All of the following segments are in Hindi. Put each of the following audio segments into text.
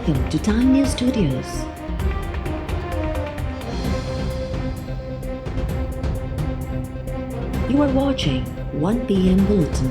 Welcome to Time News Studios. You are watching 1 p.m. Bulletin.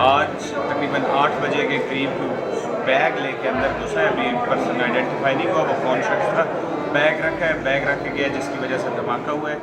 आज तकरीबन 8 बजे के करीब बैग लेके अंदर घुसा है। अभी पर्सन आइडेंटिफाई नहीं हुआ वो कौन शख्स था। बैग रख के गया जिसकी वजह से धमाका हुआ है।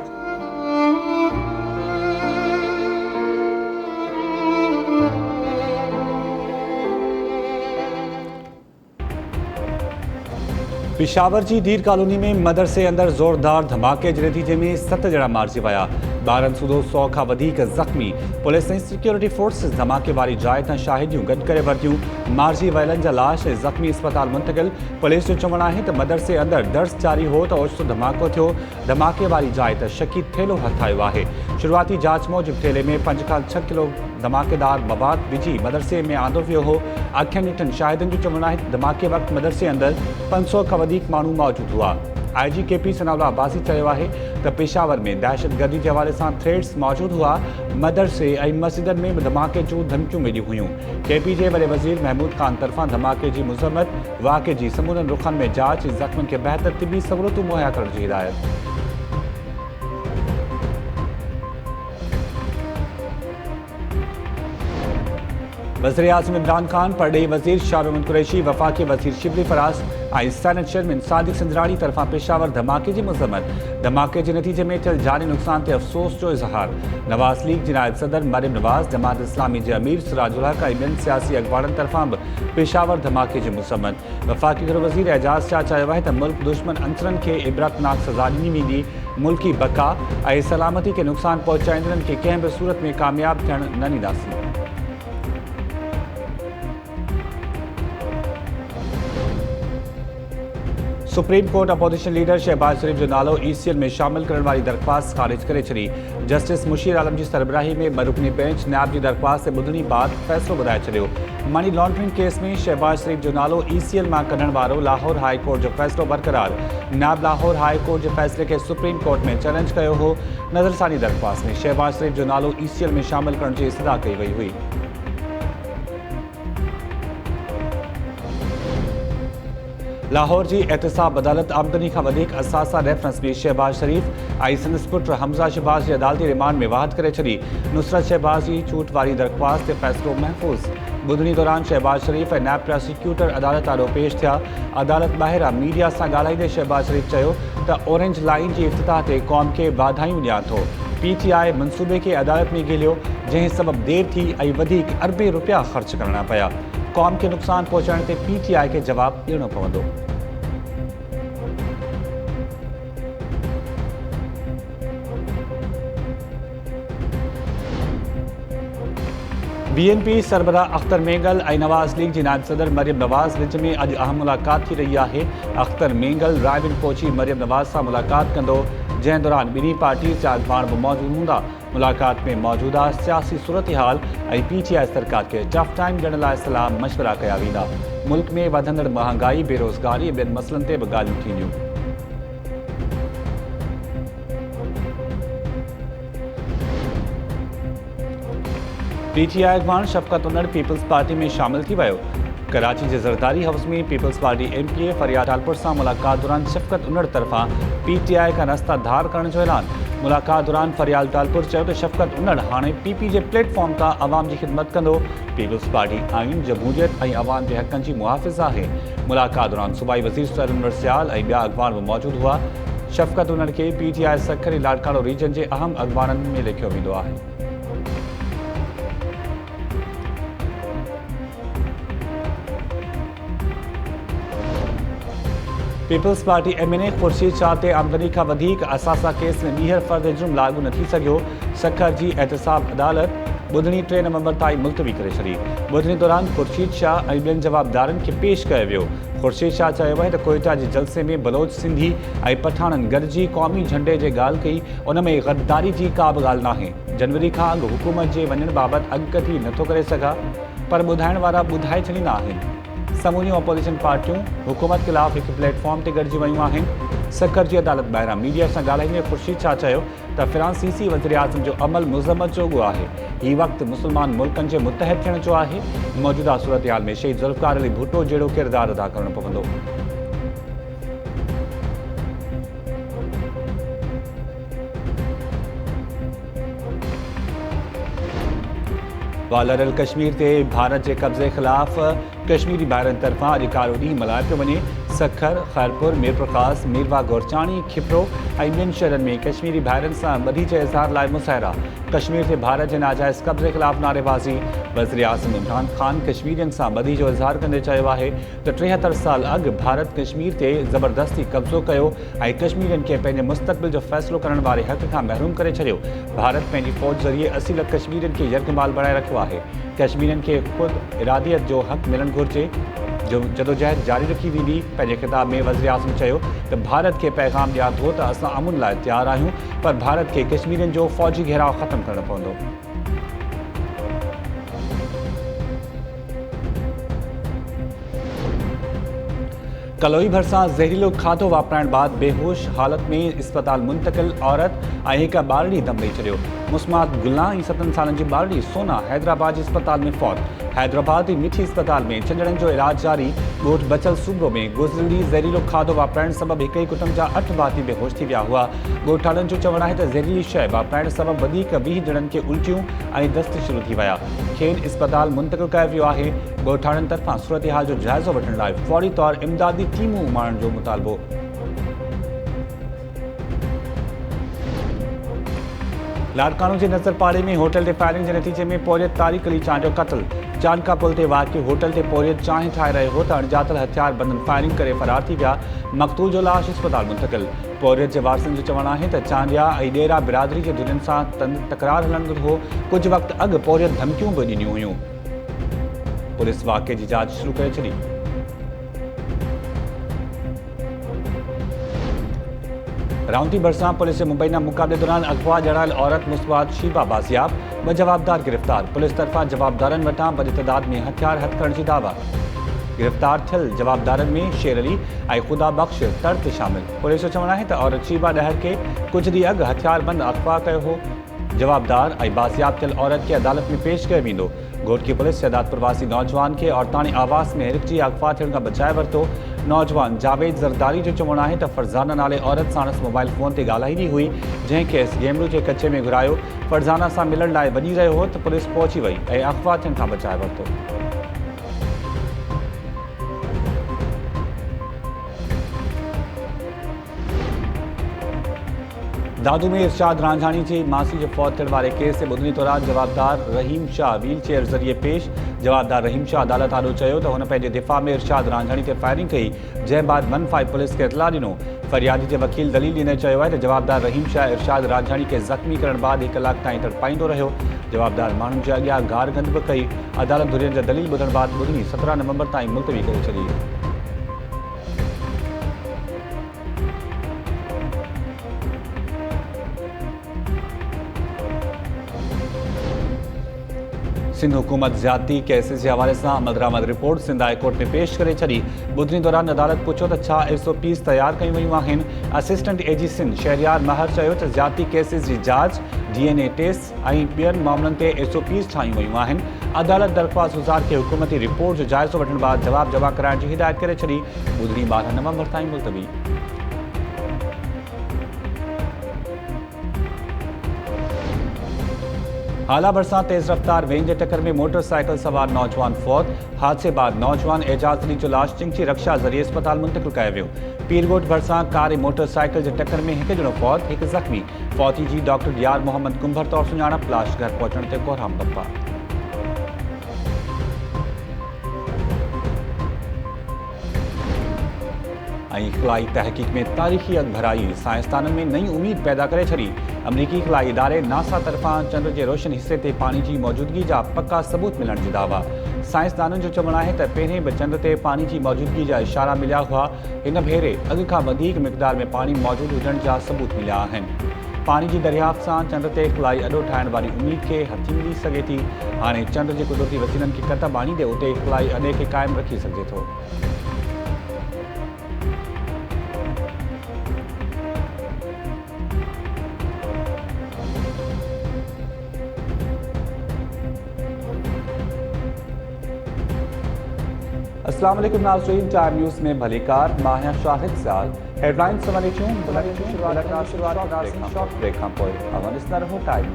पेशावर जी डीर कॉलोनी में मदरसे अंदर ज़ोरदार धमाके जे नतीजे में 7 ॼणा मारिजी विया। 12 सूदो 100 खां वधीक ज़ख़्मी। पुलिस ऐं सिक्योरिटी फोर्सिस धमाके वारी जाइ तां शाहिदियूं गॾु करे वरितियूं। मारिजी वियलनि जा लाश ऐं ज़ख़्मी अस्पताल मुंतक़िल। पुलिस जो चवणु आहे त मदरसे अंदर दर्स जारी हो त ओचितो धमाको थियो। धमाके वारी जाइ ते शकी थेलो हथ आयो आहे। शुरूआती जांच मूजिबि थेले में 5 खां 6 किलो धमाकेदार मवाद विझी मदरसे में आंदो वियो हो। अखियुनि ॾिठनि शाहिदनि जो चवणु आहे त धमाके वक़्तु मदरसे अंदर 500 खां वधीक माण्हू मौजूद हुआ। IG KP सनाउल्लाह अब्बासी चयो आहे त पेशावर में दहशतगर्दी जे हवाले सां थ्रेड्स मौजूद हुआ। मदरसे ऐं मस्जिदनि में धमाके जूं धमकियूं मिलियूं हुयूं। KP जे वॾे वज़ीर महमूद खान तरफ़ां धमाके जी मज़म्मत, वाक़े जी समूरनि रुखनि में जांच, ज़ख़्मियुनि खे बहितर तिबी सहूलियतूं मुहैया करण जी हिदायत। वज़ीर आज़म इमरान खान, परॾेही वज़ीर शाह रहमान कुरैशी, वफ़ाक़ी वज़ीर शिबली फराज़ ऐं सेनेट चेयरमैन सादिक संजराणी तरफ़ां पेशावर धमाके जी मज़म्मत। धमाके जे नतीजे में थियल जानी नुक़सान ते अफ़सोस जो इज़हार। नवाज़ लीग जी नायब सदर मरियम नवाज़, जमात इस्लामी जे अमीर सिराजुल हक़ ऐं ॿियनि सियासी अॻवाननि तरफ़ां बि पेशावर धमाके जी मज़म्मत। वफ़ाक़ी गृह वज़ीर एजाज़ शाह चयो आहे त मुल्क दुश्मन अंसरनि खे इबरतनाक सज़ा ॾिनी वेंदी। मुल्की बका ऐं सलामती खे नुक़सान पहुचाईंदड़नि खे कंहिं बि सूरत में कामयाब थियणु न ॾींदासीं। Supreme court opposition leader Shahbaz Sharif जो नालो ECL में शामिल करण वारी दरख़्वास्त ख़ारिज करे छॾी। जस्टिस मुशीर आलम जी सरबराही में मरुकनी बेंच नायब जी दरख़्वास्त खे ॿुधणी बाद फ़ैसिलो ॿुधाए छॾियो। मनी लॉन्ड्रिंग केस में शहबाज शरीफ जो नालो ECL मां कढण वारो लाहौर हाई कोर्ट जो फ़ैसिलो बरक़रार। नायब लाहौर हाई कोर्ट जे फ़ैसिले खे सुप्रीम कोर्ट में चैलेंज कयो हो। नज़रसानी दरख़्वास्त में शहबाज शरीफ जो नालो ECL में शामिल करण जी इस्तदा कई वई हुई। लाहौर जी एहतसाब अदालत आमदनी खां वधीक असासा रेफरेंस बि शहबाज शरीफ ऐं संदसि पुट हमज़ा शहबाज जी अदालती रिमांड में वाहद करे छॾी। नुसरत शहबाज जी छूट वारी दरख़्वास्त ते फ़ैसिलो महफ़ूज़। ॿुधणी दौरान शहबाज शरीफ ऐं नायब प्रोसिक्यूटर अदालत आॾो पेश थिया। अदालत ॿाहिरां मीडिया सां ॻाल्हाईंदे शहबाज शरीफ चयो त ऑरेंज लाइन जी इफ़्तिताह ते क़ौम खे वाधायूं ॾियां थो। PTI मनसूबे खे अदालत में गिलियो, जंहिं सबबि देरि थी ऐं वधीक अरबे रुपया ख़र्च करणा पिया। क़ौम खे नुक़सान पहुचाइण ते PTI खे जवाबु ॾियणो पवंदो। BNP सरबराह अख्तर मेंगल ऐं नवाज़ लीग जी नायब सदर मरियम नवाज़ विच में अॼु अहम मुलाक़ात थी रही आहे। अख्तर मेंगल रायविन पहुची मरियम नवाज़ सां मुलाक़ात कंदो, जंहिं दौरान ॿिन्ही पार्टी जा अॻवान बि मौजूदु हूंदा। मुलाक़ात में मौजूदा सियासी सूरत हाल ऐं PTI सरकार खे टफ टाइम ॾियण लाइ सलाह मशवरा कया वेंदा। मुल्क में वधंदड़ महांगाई, बेरोज़गारी ऐं ॿियनि मसइलनि ते बि ॻाल्हियूं थींदियूं। PTI अॻवान शफ़क़त उनड़ पीपल्स पार्टी में शामिल थी वियो। कराची जे ज़रदारी हाउस में पीपल्स पार्टी MPA फरियाद तालपुर सां मुलाक़ात दौरान शफ़क़त उनड़ तरफ़ां PTI खां रस्ता धार करण जो ऐलान। मुलाक़ात दौरान फरियाद तालपुर चयो त शफ़क़त उनड़ हाणे PP जे प्लेटफॉर्म तां अवाम जी ख़िदमत कंदो। पीपल्स पार्टी आइन, जमहूरियत ऐं अवाम जे हक़नि जी मुहाफ़िज़ आहे। मुलाक़ात दौरान सूबाई वज़ीर सर अनवर सियाल ऐं ॿिया अॻवान बि मौजूदु हुआ। शफ़क़त उनड़ खे PTI सखर ऐं लाड़काणो रीजन जे अहम अॻवाननि में लिखियो वेंदो आहे। Peoples party MNA Khurshid Shah ते आमदनी खां वधीक असासा केस में ॿीहर फ़र्द जुर्म लागू न थी सघियो। सखर जी एहतसाब अदालत ॿुधणी 3 नवंबर ताईं मुलतवी करे छॾी। ॿुधणी दौरान ख़ुर्शीद शाह ऐं ॿियनि जवाबदारनि खे पेश कयो वियो। खुर्शीद शाह चयो आहे त कोयटा जे जलसे में बलोच सिंधी ऐं पठाणनि गॾिजी क़ौमी झंडे जे ॻाल्हि कई, उन में गद्दारी जी का बि ॻाल्हि नाहे। जनवरी खां अॻु हुकूमत जे वञण बाबति अॻकथी नथो करे सघां, पर ॿुधाइण वारा ॿुधाए छॾींदा आहिनि। समूरियूं अपोजिशन पार्टियूं हुकूमत ख़िलाफ़ हिकु प्लेटफॉर्म ते गॾिजी वियूं आहिनि। सखर जी अदालत ॿाहिरां मीडिया सां ॻाल्हाईंदे खुर्शीद शाह चयो त फ्रांसीसी वज़ीर आज़म जो अमल मुज़म्मत जोॻो आहे। हीउ वक़्तु मुस्लमान मुल्कनि जे मुतहद थियण जो आहे। मौजूदा सूरतहाल में शहीद ज़ुल्फ़िकार अली भुट्टो जहिड़ो किरदारु अदा करणो पवंदो। वालरल कश्मीर ते भारत जे कब्ज़े ख़िलाफ़ कश्मीरी ॿाहिरनि तरफ़ां अॼु कारो ॾींहुं मल्हायो पियो वञे। सखर, खैरपुर, मीरप्रकाश, मीरवा गोरचाणी, खिपरो ऐं ॿियनि शहरनि में कश्मीरी ॿाहिरनि सां ॿधी जे इज़हार लाइ मुसाहिरा। कश्मीर ते भारत जे नाजाइज़ कब्ज़े ख़िलाफ़ नारेबाज़ी। वज़ीर आज़म इमरान ख़ान कश्मीरियुनि सां ॿधी जो इज़हार कंदे चयो आहे त 73 साल अॻु भारत कश्मीर ते ज़बरदस्ती कब्ज़ो कयो ऐं कश्मीरियुनि खे पंहिंजे मुस्तक़बिल जो फ़ैसिलो करण वारे हक़ खां महरूम करे छॾियो। भारत पंहिंजी फ़ौज ज़रिए 80 लख कश्मीरियुनि खे यरगमाल बणाए रखियो आहे। कश्मीरियुनि खे ख़ुदि इरादियत जो हक़ मिलणु घुरिजे। जो जदोजहद जारी रखी वेंदी। पंहिंजे ख़िताब में वज़ीर आज़म चयो त भारत खे पैगाम ॾिया थो त असां अमुन लाइ तयारु आहियूं, पर भारत खे कश्मीरियुनि जो फ़ौजी घेराव ख़तमु करणो पवंदो। कलोई भरिसां ज़हरीलो खाधो वापराइण बाद बेहोश हालत में इस्पताल मुंतकिल औरत ऐं हिकु ॿारड़ी दम ॾेई छॾियो। मुस्मात गुल्ला ऐं 7 सालनि जी ॿारड़ी सोना हैदराबाद जे इस्पताल में फौत। हैदराबाद मिठी इस्पताल में छंछरनि जो इलाज जारी। ॻोठ बचल सूबे में गुज़िरियल ॾींहुं ज़हरीलो खाधो वापराइण सबबि हिक ई कुटुंब जा 8 भाती बेहोश थी विया हुआ। ॻोठाणनि जो चवणु आहे त ज़हरीली शइ वापराइण सबबि वधीक 20 ॼणनि खे उल्टियूं ऐं दस्त शुरू थी विया। खेनि इस्पताल मुंतकिल कयो वियो आहे। ॻोठाणनि तरफ़ां सूरतहाल जो जाइज़ो वठण लाइ फौरी तौरु इमदादी टीमूं उमारण जो मुतालबो। लाड़कानो जे नज़रपाड़े में होटल ते फायरिंग जे नतीजे में पोरियत तारिक अली चांहि जो क़त्ल। चानका पुल ते वाक़िअ होटल ते पोरियत चांहि ठाहे रहियो हो त अणॼातल हथियार बंदनि फायरिंग करे फरार थी विया। मक़तूल जो लाश इस्पताल मुंतकिल। पोरियत जे वारसनि जो चवणु आहे त चांडिया ऐं ॾेरा बिरादरी जे धुरियुनि सां तकरार हलंदो हो। कुझु वक़्तु अॻु पोरियत धमकियूं बि ॾिनियूं हुयूं। पुलिस वाक़िए जी जांच शुरू करे छॾी। राउंटी भरिसां पुलिस जे मुबैना मुक़ाबले दौरान अगवा ॼणायल औरत मुस्बात शीबा बाज़ियाब। 2 जवाबदार गिरफ़्तार। पुलिस तरफ़ां जवाबदारनि वटां वॾी तइदाद में हथियार हथ करण जी दावा। गिरफ़्तार थियल जवाबदारनि में शेर अली ऐं ख़ुदा बख़्श तर्त शामिल। पुलिस जो चवणु आहे त औरत शीबा ॾहर खे कुझु ॾींहं अॻु हथियारबंद अगवा कयो हो। जवाबदार ऐं बाज़ियाब थियल औरत खे अदालत में पेश कयो वेंदो। घोटकी पुलिस शहदाद प्रवासी नौजवान खे औरतानी आवास में हिरकजी अगवा थियण खां बचाए वरितो। नौजवान जावेद ज़रदारी जो चवणु आहे त फरज़ाना नाले औरत साणसि मोबाइल फ़ोन ते ॻाल्हाईंदी हुई, जंहिं खेसि गेमरू जे कचे में घुरायो। फरज़ाना सां मिलण लाइ वञी रहियो हो त पुलिस पहुची वई ऐं अगवा थियण खां बचाए वरितो। दादू में इरशाद रांझानी जी मासी जो फौत थियण वारे केस ते ॿुधणी दौरान जवाबदार रहीम शाह व्हील चेयर ज़रिए पेश। जवाबदार रहीम शाह अदालत आॾो चयो त हुन पंहिंजे दिफ़ा में इरशाद रांझानी ते फायरिंग कई, जंहिं बाद 1-5 पुलिस खे इतला ॾिनो। फरियादी जे वकील दलील ॾींदे चयो आहे त जवाबदार रहीम शाह इरशाद रांझानी खे ज़ख़्मी करण बाद 1 कलाक ताईं तड़पाईंदो रहियो। जवाबदार माण्हुनि जे अॻियां गार गंद बि कई। अदालत धुरियुनि जा दलील ॿुधण बाद ॿुधणी 17 नवंबर ताईं मुलतवी करे छॾी। सिंध हुकूमत ज़्यादती केसिस के हवाले से अमलदरामद रिपोर्ट सिंध हाई कोर्ट में पेश करे छड़ी। ॿुधणी दौरान अदालत पुछो त छा SOPs तैयार कयूं वयूं आहिनि। असिस्टेंट AG सिंध शहरियार महर चयो त ज़्यादती केसिस जी जांच, DNA टेस्ट ऐं ॿियनि मामलनि ते SOPs ठाहियूं वयूं आहिनि। अदालत दरख़्वास्त गुज़ार खे हुकूमती रिपोर्ट जो जाइज़ो वठण बाद जवाब जमा कराइण जी हिदायत करे छड़ी। ॿुधणी 12 नवंबर ताईं मुलतवी। आला भरसां तेज़ रफ्तार वेन जे टक्कर में मोटरसाइकिल सवार नौजवान फौत। हादसे बाद नौजवान एजाज अली जो लाश चिंची रक्षा ज़रिए अस्पताल मुंतकिल कयो वियो। पीरगोट भरसां कार ऐं मोटरसाइकिल जे टक्कर में हिकु ॼणो फौत, हिकु ज़ख़्मी। फौती जी डॉक्टर यार मोहम्मद कुंभर तौरु सुञाणप। लाश घर पहुचण ते कोहराम बप्पा। ऐं ख़िलाई तहक़ीक़ में तारीख़ी अॻभराई साइंसदाननि में नई उम्मीद पैदा करे छॾी। अमरीकी खलाई इदारे नासा तरफां चंड जे रोशन हिस्से ते पानी जी मौजूदगी जा पक्का सबूत मिलण जो दावा। साइंसदाननि जो चवणु आहे त पहिरें बि चंड ते पानी जी मौजूदगी जा इशारा मिलिया हुआ। हिन भेरे अॻु खां वधीक मिक़दार में पानी मौजूदु हुजण जा सबूत मिलिया आहिनि। पानी जी दरियाफ़्त सां चंड ते खलाई अॾो ठाहिण वारी उमेद खे हथी मिली सघे थी। हाणे चंड जे कुदरती वसीलनि खे क़तब आणींदे उते खलाई अॾे खे क़ाइमु रखी सघिजे थो। अस्सलाम वालेकुम नाज़रीन, टाइम न्यूज़ में भलीकार मां शाहिद साल हेडलाइंस शुरुआत ब्रेक खां पोइ अफ़गानिस्तान रहो टाइम